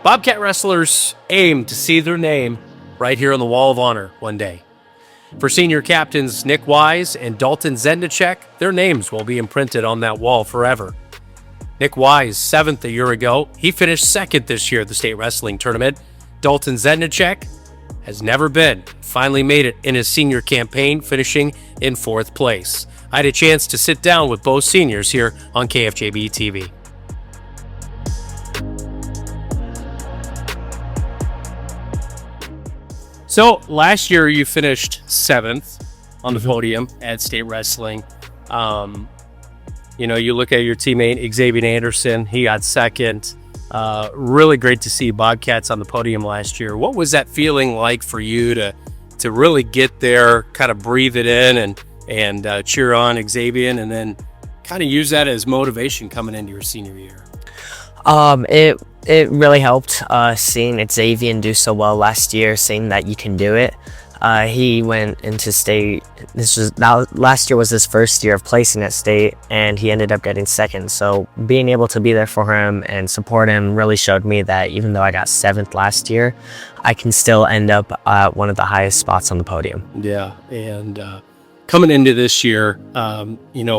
Bobcat wrestlers aim to see their name right here on the Wall of Honor one day. For senior captains Nick Wise and Dalton Zednichek, their names will be imprinted on that wall forever. Nick Wise, 7th a year ago. He finished 2nd this year at the state wrestling tournament. Dalton Zednichek has never been. Finally made it in his senior campaign, finishing in 4th place. I had a chance to sit down with both seniors here on KFJB-TV. So last year you finished 7th on the podium at state wrestling. You look at your teammate Xavier Anderson, he got 2nd. Really great to see Bobcats on the podium last year. What was that feeling like for you to really get there, kind of breathe it in and cheer on Xavier, and then kind of use that as motivation coming into your senior year? It really helped seeing Xavier do so well last year, seeing that you can do it. He went into state. Last year was his first year of placing at state, and he ended up getting 2nd. So being able to be there for him and support him really showed me that even though I got 7th last year, I can still end up at one of the highest spots on the podium. Yeah, and coming into this year,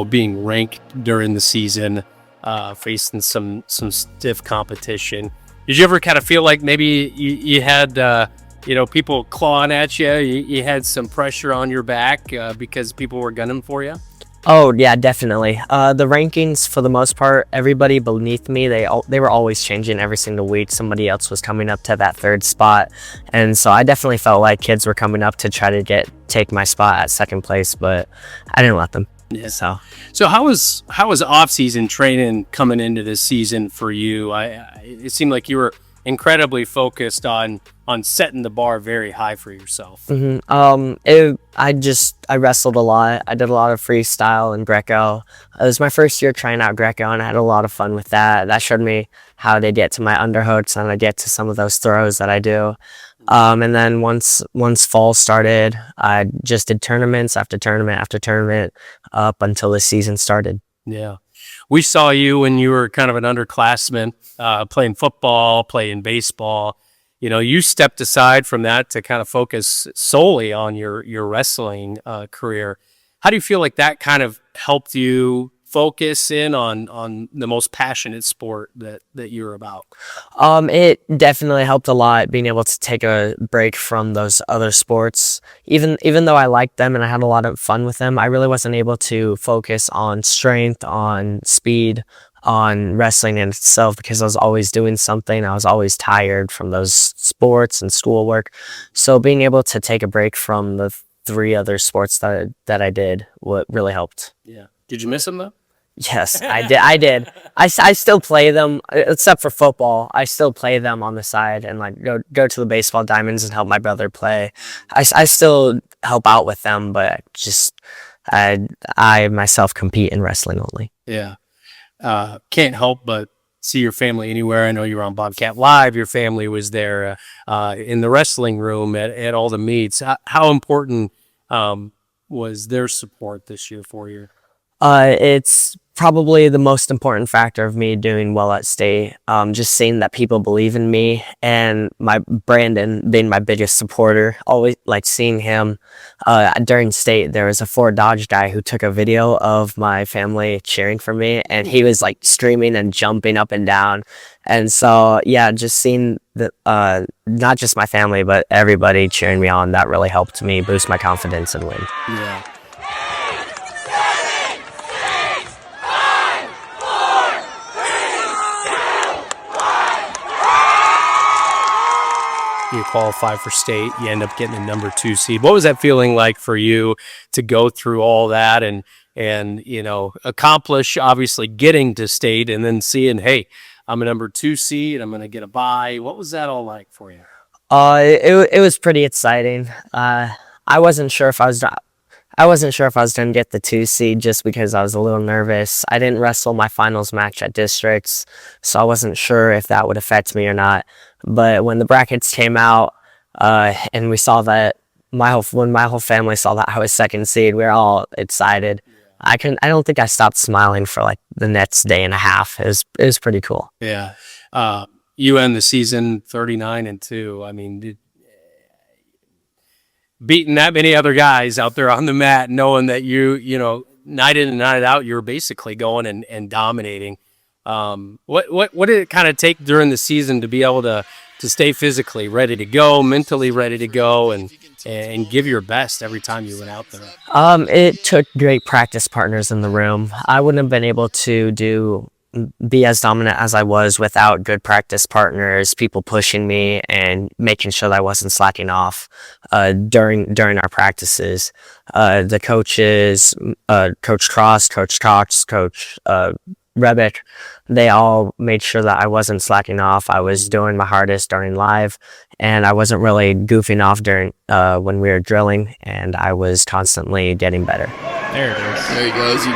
being ranked during the season, facing some stiff competition. Did you ever kind of feel like maybe you had people clawing at you? You had some pressure on your back because people were gunning for you? Oh yeah, definitely. The rankings, for the most part, everybody beneath me, they were always changing every single week. Somebody else was coming up to that 3rd spot, and so I definitely felt like kids were coming up to try to take my spot at 2nd place, but I didn't let them. Yeah. So how was off-season training coming into this season for you? It seemed like you were incredibly focused on setting the bar very high for yourself. I wrestled a lot. I did a lot of freestyle and Greco. It was my first year trying out Greco, and I had a lot of fun with that. That showed me how to get to my underhooks and I get to some of those throws that I do. And then once fall started, I just did tournaments after tournament after tournament up until the season started. Yeah. We saw you when you were kind of an underclassman, playing football, playing baseball. You stepped aside from that to kind of focus solely on your wrestling career. How do you feel like that kind of helped you focus in on the most passionate sport that you're about? It definitely helped a lot being able to take a break from those other sports. Even though I liked them and I had a lot of fun with them, I really wasn't able to focus on strength, on speed, on wrestling in itself, because I was always doing something. I was always tired from those sports and schoolwork. So being able to take a break from the 3 other sports that I did, what really helped. Yeah. Did you miss them though? Yes, I did. I still play them, except for football. I still play them on the side and go to the baseball diamonds and help my brother play. I still help out with them, but I myself compete in wrestling only. Yeah. Can't help but see your family anywhere. I know you were on Bobcat Live. Your family was there in the wrestling room at all the meets. How important was their support this year for you? It's probably the most important factor of me doing well at state. Just seeing that people believe in me, and my Brandon being my biggest supporter. Always seeing him during state. There was a Ford Dodge guy who took a video of my family cheering for me, and he was streaming and jumping up and down. And so yeah, just seeing that not just my family but everybody cheering me on, that really helped me boost my confidence and win. Yeah. You qualify for state, you end up getting the number 2 seed. What was that feeling like for you to go through all that and accomplish obviously getting to state and then seeing, hey, I'm a number 2 seed, I'm going to get a bye? What was that all like for you? It was pretty exciting. I wasn't sure if I was going to get the 2 seed just because I was a little nervous. I didn't wrestle my finals match at districts, so I wasn't sure if that would affect me or not. But when the brackets came out and we saw that when my whole family saw that I was 2nd seed, we were all excited. I don't think I stopped smiling for the next day and a half. It was pretty cool. Yeah. You end the season 39-2. I mean, beating that many other guys out there on the mat, knowing that you know, night in and night out, you're basically going and dominating. What did it kind of take during the season to be able to stay physically ready to go, mentally ready to go, and give your best every time you went out there? It took great practice partners in the room. I wouldn't have been able to be as dominant as I was without good practice partners, people pushing me and making sure that I wasn't slacking off during our practices. The coaches, Coach Cross, Coach Cox, Coach Rebick, they all made sure that I wasn't slacking off. I was doing my hardest during live, and I wasn't really goofing off during when we were drilling, and I was constantly getting better. There it is. There he goes. He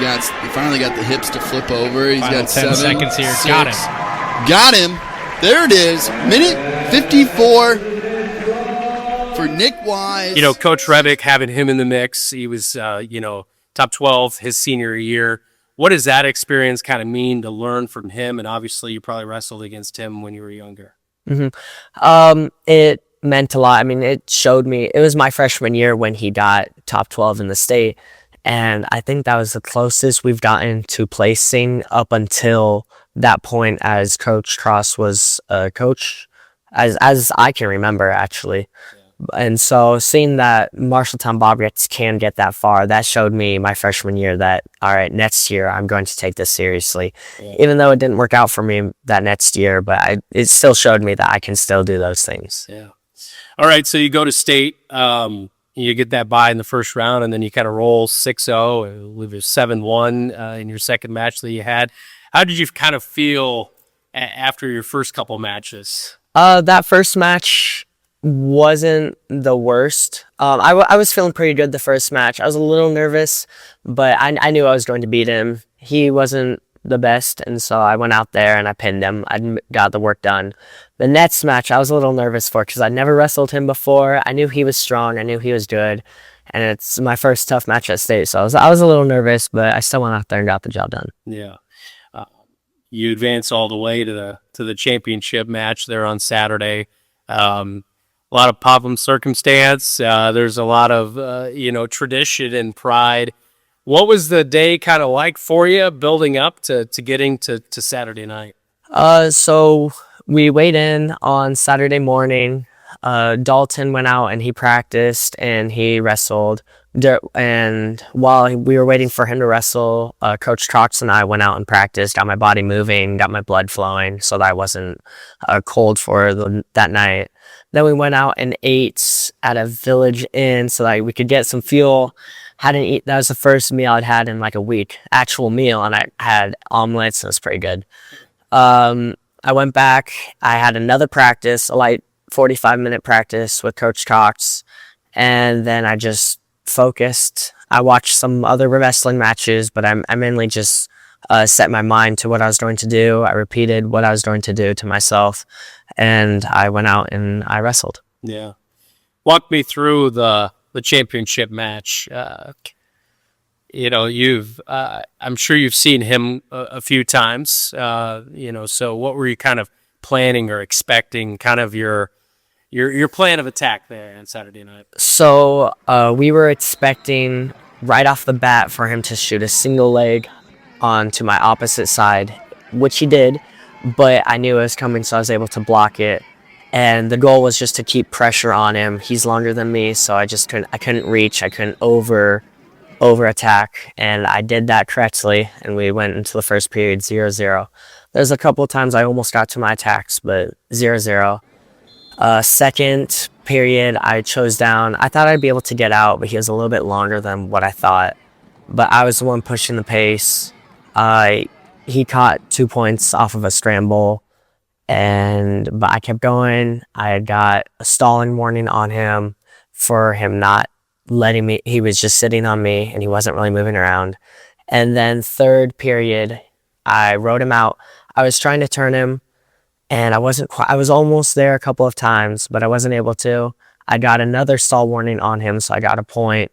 finally got the hips to flip over. He's Final got 10 seconds here. 6. Got him. Got him. There it is. Minute 54 for Nick Wise. You know, Coach Rebick, having him in the mix, he was, you know, top 12 his senior year. What does that experience kind of mean to learn from him? And obviously, you probably wrestled against him when you were younger. It meant a lot. I mean, it showed me. It was my freshman year when he got top 12 in the state. And I think that was the closest we've gotten to placing up until that point, as Coach Cross was a coach, as I can remember, actually. Yeah. And so seeing that Marshalltown Bobcats can get that far, that showed me my freshman year that, all right, next year I'm going to take this seriously. Yeah. Even though it didn't work out for me that next year, but it still showed me that I can still do those things. Yeah. All right, so you go to state. You get that bye in the first round, and then you kind of roll 6-0, I believe it was 7-1 in your second match that you had. How did you kind of feel after your first couple matches? That first match wasn't the worst. I was feeling pretty good the first match. I was a little nervous, but I knew I was going to beat him. He wasn't the best, and so I went out there and I pinned him. I got the work done. The next match I was a little nervous for because I'd never wrestled him before. I knew he was strong. I knew he was good, and it's my first tough match at state, so I was a little nervous, but I still went out there and got the job done. Yeah. You advance all the way to the championship match there on Saturday. A lot of pomp and circumstance. There's a lot of you know, tradition and pride. What was the day kind of like for you building up to getting to Saturday night? So we weighed in on Saturday morning. Dalton went out and he practiced and he wrestled. And while we were waiting for him to wrestle, Coach Cox and I went out and practiced, got my body moving, got my blood flowing so that I wasn't cold for that night. Then we went out and ate at a Village Inn so that we could get some fuel. Hadn't eaten. That was the first meal I'd had in like a week, actual meal, and I had omelets and it was pretty good. I went back. I had another practice, a light 45-minute practice with Coach Cox, and then I just focused. I watched some other wrestling matches, but I mainly just set my mind to what I was going to do. I repeated what I was going to do to myself, and I went out and I wrestled. Yeah. Walk me through the championship match. You know, I'm sure you've seen him a few times, you know, so what were you kind of planning or expecting, kind of your plan of attack there on Saturday night? So we were expecting right off the bat for him to shoot a single leg onto my opposite side, which he did, but I knew it was coming, so I was able to block it. And the goal was just to keep pressure on him. He's longer than me, so I couldn't reach. I couldn't over attack, and I did that correctly, and we went into the first period 0-0. There's a couple of times I almost got to my attacks, but 0-0. Second period, I chose down. I thought I'd be able to get out, but he was a little bit longer than what I thought. But I was the one pushing the pace. He caught 2 points off of a scramble, but I kept going. I had got a stalling warning on him for him not letting me. He was just sitting on me, and he wasn't really moving around. And then third period, I rode him out. I was trying to turn him, and I was almost there a couple of times, but I wasn't able to. I got another stall warning on him, so I got a point.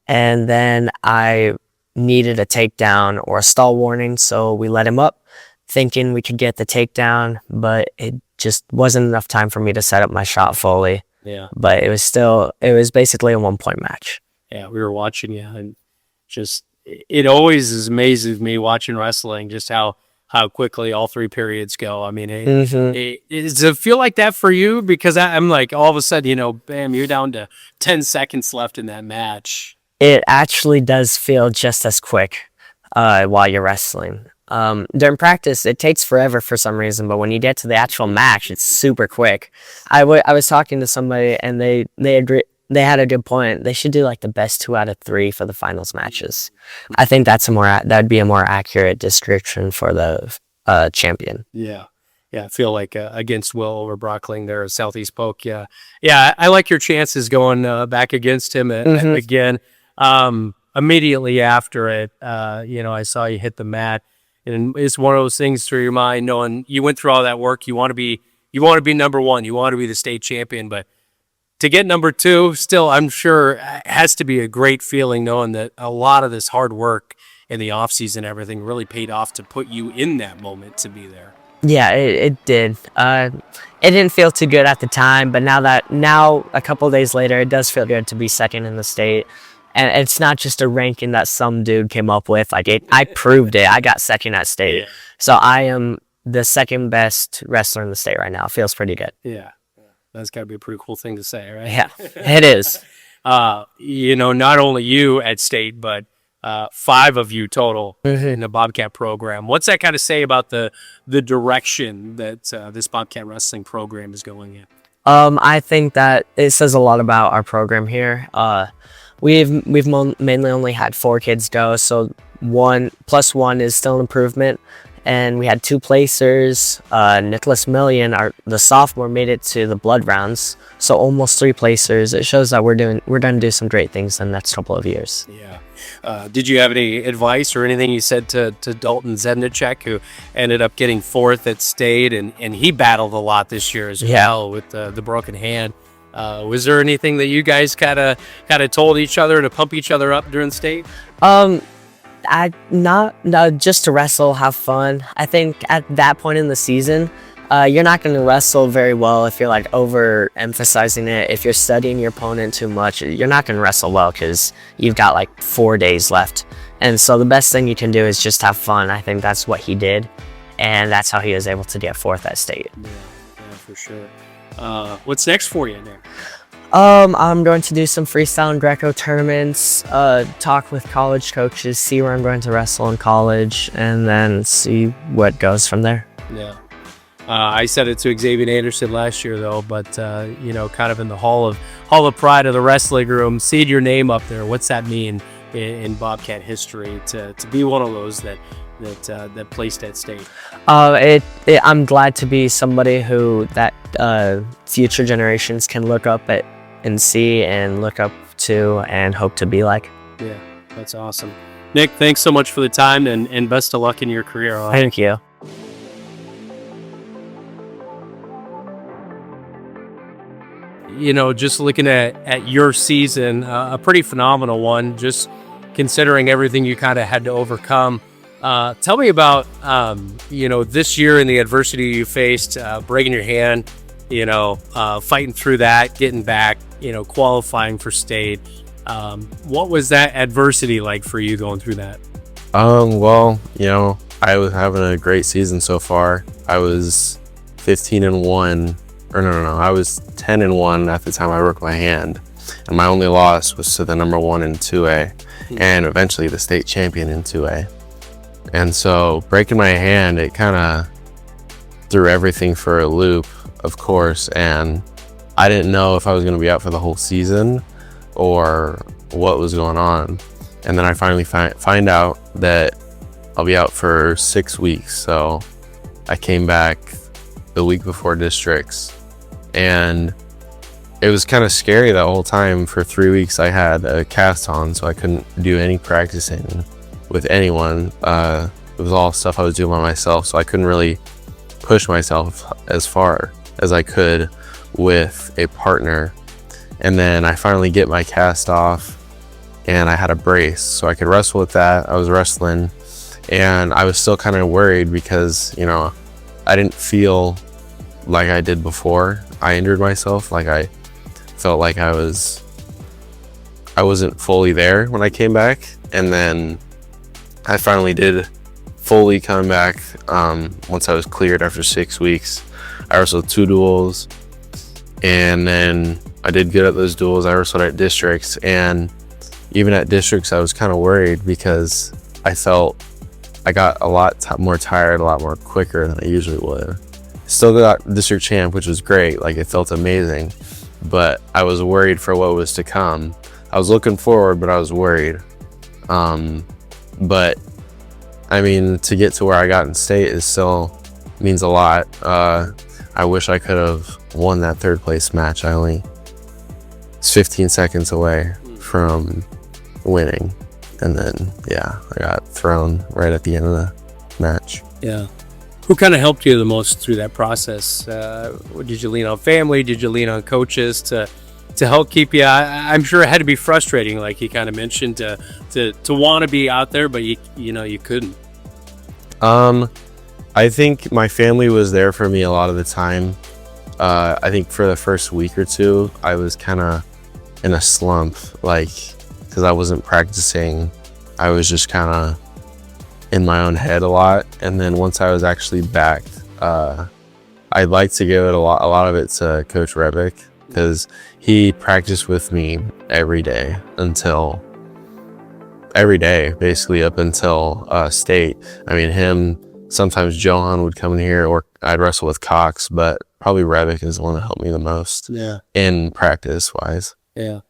And then I needed a takedown or a stall warning, so we let him up. thinking we could get the takedown, but it just wasn't enough time for me to set up my shot fully. Yeah. But it was basically a 1-point match. Yeah, we were watching you, and just it always is amazes me watching wrestling just how quickly all 3 periods go. I mean, does it feel like that for you? Because I'm like, all of a sudden, you know, bam, you're down to 10 seconds left in that match. It actually does feel just as quick while you're wrestling. During practice, it takes forever for some reason, but when you get to the actual match, it's super quick. I was talking to somebody, and they had a good point. They should do like the best 2 out of 3 for the finals matches. I think that'd be a more accurate description for the champion. Yeah. Yeah, I feel like against Will over Brockling there at Southeast Polk. Yeah, I like your chances going back against him again. Immediately after it, you know, I saw you hit the mat, and it's one of those things through your mind, knowing you went through all that work. You want to be number 1. You want to be the state champion, but to get number 2, still, I'm sure has to be a great feeling knowing that a lot of this hard work in the offseason, everything really paid off to put you in that moment to be there. Yeah, it did. It didn't feel too good at the time, but now a couple of days later, it does feel good to be second in the state. And it's not just a ranking that some dude came up with. Like I proved it. I got second at state. Yeah. So I am the second best wrestler in the state right now. It feels pretty good. Yeah. That's got to be a pretty cool thing to say, right? Yeah, it is. You know, not only you at state, but 5 of you total in the Bobcat program. What's that kind of say about the direction that this Bobcat wrestling program is going in? I think that it says a lot about our program here. We've mainly only had 4 kids go, so 1+1 is still an improvement. And we had 2 placers. Nicholas Million, the sophomore, made it to the blood rounds, so almost 3 placers. It shows that we're going to do some great things in the next couple of years. Yeah. Did you have any advice or anything you said to Dalton Zednichek, who ended up getting 4th at state, and he battled a lot this year as well with the broken hand? Was there anything that you guys kind of told each other to pump each other up during state? Just to wrestle, have fun. I think at that point in the season, you're not going to wrestle very well if you're like overemphasizing it. If you're studying your opponent too much, you're not going to wrestle well because you've got like 4 days left. And so the best thing you can do is just have fun. I think that's what he did, and that's how he was able to get 4th at state. Yeah, for sure. What's next for you, Nick? I'm going to do some freestyle and Greco tournaments, talk with college coaches, see where I'm going to wrestle in college, and then see what goes from there. Yeah. I said it to Xavier Anderson last year, though, but, you know, kind of in the Hall of Pride of the wrestling room, seeing your name up there, what's that mean in Bobcat history to be one of those that placed at state? I'm glad to be somebody who that future generations can look up at and see and look up to and hope to be like. Yeah, that's awesome. Nick, thanks so much for the time, and best of luck in your career. Thank you. You know, just looking at your season, a pretty phenomenal one, just considering everything you kind of had to overcome. Tell me about, you know, this year and the adversity you faced, breaking your hand, you know, fighting through that, getting back, you know, qualifying for state. What was that adversity like for you going through that? Well, you know, I was having a great season so far. I was 15-1, or no, I was 10-1 at the time I broke my hand. And my only loss was to the number 1 in 2A, and eventually the state champion in 2A. And so breaking my hand, it kind of threw everything for a loop, of course. And I didn't know if I was going to be out for the whole season or what was going on. And then I finally find out that I'll be out for 6 weeks. So I came back the week before districts, and it was kind of scary that whole time. For 3 weeks I had a cast on, so I couldn't do any practicing with anyone. It was all stuff I was doing by myself, so I couldn't really push myself as far as I could with a partner. And then I finally get my cast off, and I had a brace, so I could wrestle with that. I was wrestling, And I was still kind of worried because, you know, I didn't feel like I did before I injured myself. Like I felt like I wasn't fully there when I came back. And then I finally did fully come back once I was cleared after 6 weeks. I wrestled 2 duels, and then I did good at those duels. I wrestled at districts, and even at districts I was kind of worried because I felt I got a lot more tired a lot more quicker than I usually would. Still got district champ, which was great. Like, it felt amazing, but I was worried for what was to come. I was looking forward, but I was worried. But I mean, to get to where I got in state is still means a lot. I wish I could have won that 3rd place match. I only was 15 seconds away from winning, and then I got thrown right at the end of the match. Yeah. Who kind of helped you the most through that process? Did you lean on family? Did you lean on coaches to help keep you? I'm sure it had to be frustrating, like you kind of mentioned, to want to be out there, but you couldn't. I think my family was there for me a lot of the time. I think for the first week or 2, I was kind of in a slump, like, because I wasn't practicing. I was just kind of in my own head a lot. And then once I was actually back, I'd like to give it a lot of it to Coach Rebick, because he practiced with me every day, basically up until state. I mean, him, sometimes Johan would come in here, or I'd wrestle with Cox, but probably Rebick is the one that helped me the most in practice wise. Yeah.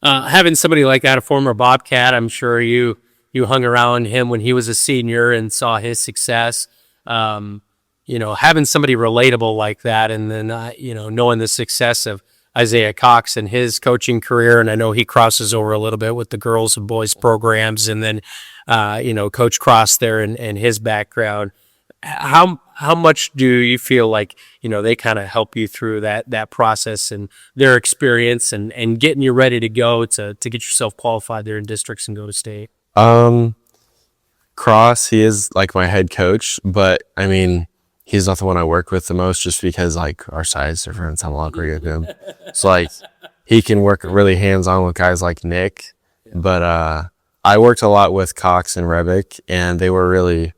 Having somebody like that, a former Bobcat, I'm sure you hung around him when he was a senior and saw his success. Having somebody relatable like that, and then knowing the success of Isaiah Cox and his coaching career, and I know he crosses over a little bit with the girls and boys programs, and then Coach Cross there and his background. How much do you feel like they kind of help you through that process and their experience and getting you ready to go to get yourself qualified there in districts and go to state? Cross, he is like my head coach, but I mean, he's not the one I work with the most, just because like our size difference. I'm a lot bigger than him. So like, he can work really hands-on with guys like Nick, but I worked a lot with Cox and Rebick, and they were really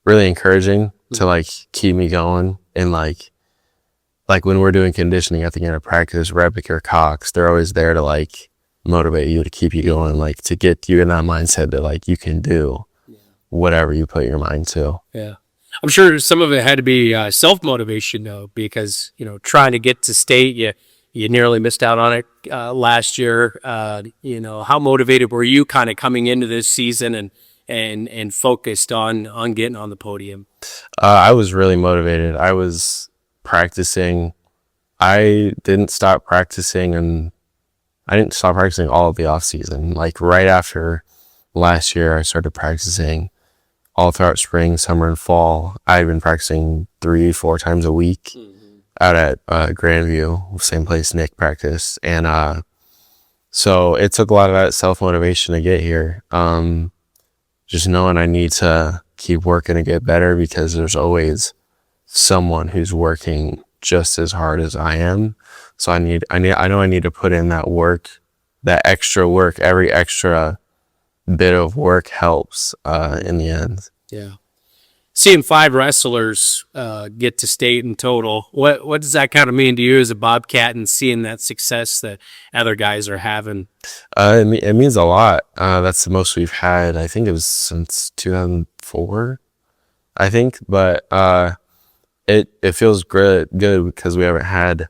really encouraging to like keep me going. And like when we're doing conditioning at the end of practice, Rebick or Cox, they're always there to like motivate you, to keep you going, like to get you in that mindset that like you can do whatever you put your mind to. Yeah. I'm sure some of it had to be self-motivation though, because, trying to get to state, you nearly missed out on it last year. How motivated were you kind of coming into this season and focused on getting on the podium? I was really motivated. I was practicing. I didn't stop practicing all of the off season. Like right after last year, I started practicing all throughout spring, summer, and fall. I'd been practicing 3-4 times a week out at Grandview, same place Nick practiced. And so it took a lot of that self-motivation to get here. Just knowing I need to keep working to get better, because there's always someone who's working just as hard as I am. So I know I need to put in that work, that extra work. Every extra bit of work helps in the end. Yeah. Seeing 5 wrestlers get to state in total, what does that kind of mean to you as a Bobcat, and seeing that success that other guys are having? It means a lot. That's the most we've had. I think it was since 2004, I think. But it feels good because we haven't had,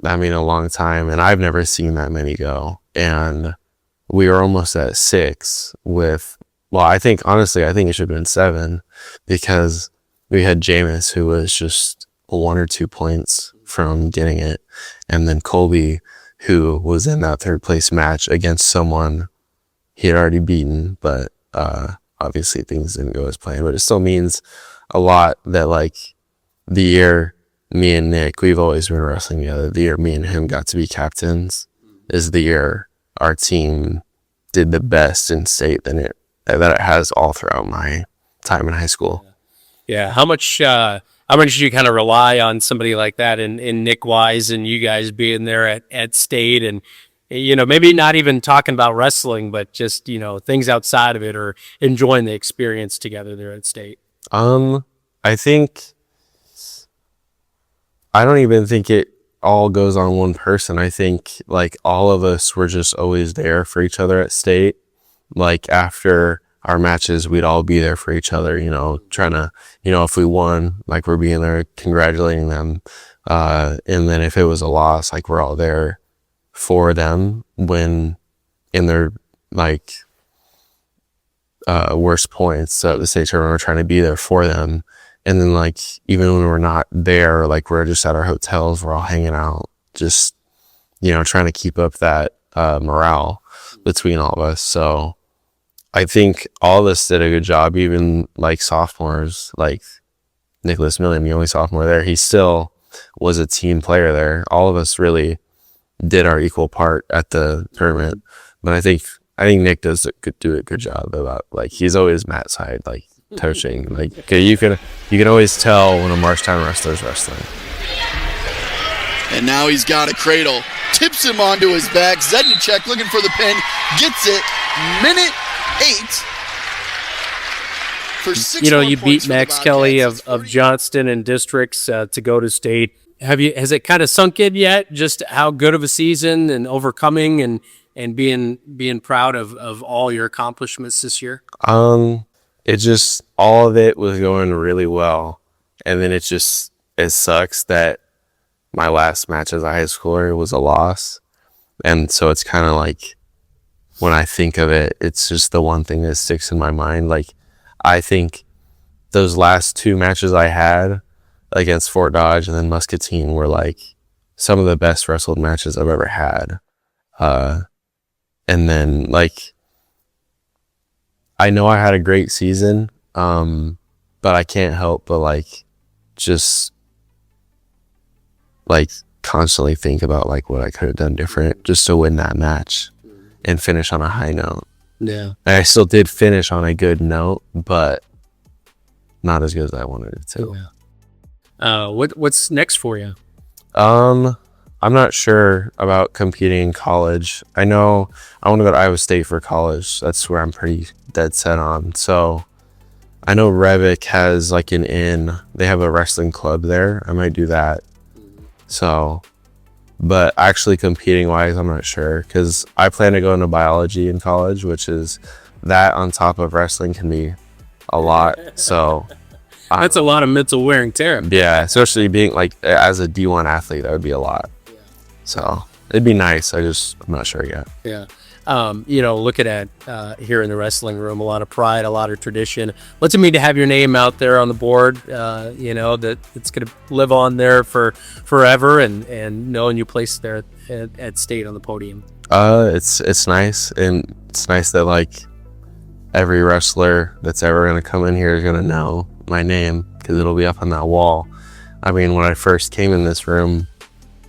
a long time, and I've never seen that many go. And we were almost at 6 with, I think it should have been 7, because we had Jameis, who was just 1 or 2 points from getting it. And then Colby, who was in that 3rd place match against someone he had already beaten. But obviously things didn't go as planned. But it still means a lot that like the year me and Nick, we've always been wrestling together. The year me and him got to be captains is the year our team did the best in state that it has all throughout my time in high school. Yeah. How much do you kind of rely on somebody like that in Nick Wise and you guys being there at state and, maybe not even talking about wrestling, but just, things outside of it or enjoying the experience together there at state? I don't even think it all goes on one person. I think like all of us were just always there for each other at state. Like after our matches, we'd all be there for each other, trying to, if we won, like we're being there congratulating them. And then if it was a loss, like we're all there for them when in their like worst points of the state tournament, we're trying to be there for them. And then like even when we're not there, like we're just at our hotels, we're all hanging out, just trying to keep up that morale between all of us. So I think all of us did a good job, even like sophomores, like Nicholas Milliam, the only sophomore there, he still was a team player there. All of us really did our equal part at the tournament. But I think Nick does do a good job about like he's always Matt's side, like coaching. Like okay, you can always tell when a Marshtown wrestler's wrestling. And now he's got a cradle. Tips him onto his back. Zednichek looking for the pin. Gets it. Minute 8. For 6 more you points beat for the Max Bobcats. Kelly It's of 40. Johnston and districts to go to state. Has it kind of sunk in yet? Just how good of a season and overcoming and being proud of all your accomplishments this year? It just all of it was going really well, and then it sucks that my last match as a high schooler was a loss, and so it's kind of like when I think of it, it's just the one thing that sticks in my mind. Like I think those last 2 matches I had against Fort Dodge and then Muscatine were like some of the best wrestled matches I've ever had. And then like, I know I had a great season, but I can't help but like, just like constantly think about like what I could have done different just to win that match and finish on a high note. Yeah. And I still did finish on a good note, but not as good as I wanted it to. Yeah. What's next for you? I'm not sure about competing in college. I know I want to go to Iowa State for college. That's where I'm pretty dead set on. So I know Revick has like they have a wrestling club there. I might do that. So, but actually competing wise, I'm not sure because I plan to go into biology in college, which is that on top of wrestling can be a lot. So That's a lot of mental wear and tear. yeah, especially being like as a D1 athlete, that would be a lot. So it'd be nice. I'm not sure yet. Yeah. Looking at here in the wrestling room, a lot of pride, a lot of tradition. What's it mean to have your name out there on the board? That it's going to live on there for forever, and knowing you placed there at state on the podium. It's nice, and it's nice that like every wrestler that's ever going to come in here is going to know my name because it'll be up on that wall. I mean, when I first came in this room,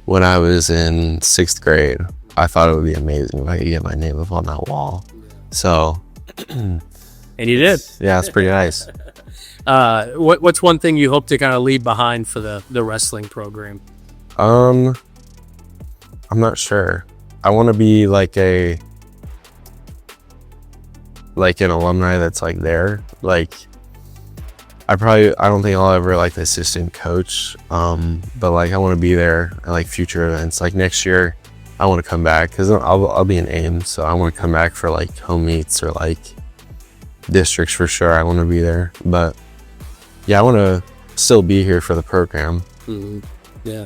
when I was in 6th grade, I thought it would be amazing if I could get my name up on that wall. So, And you did. yeah, it's pretty nice. What's one thing you hope to kind of leave behind for the wrestling program? I'm not sure. I want to be like an alumni that's like there. Like I don't think I'll ever like the assistant coach. But like I want to be there at like future events. Like next year, I want to come back because I'll be in Ames, so I want to come back for like home meets or like districts for sure. I want to be there, but yeah, I want to still be here for the program. Mm-hmm. Yeah.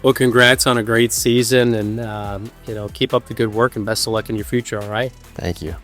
Well, congrats on a great season, and keep up the good work, and best of luck in your future. All right. Thank you.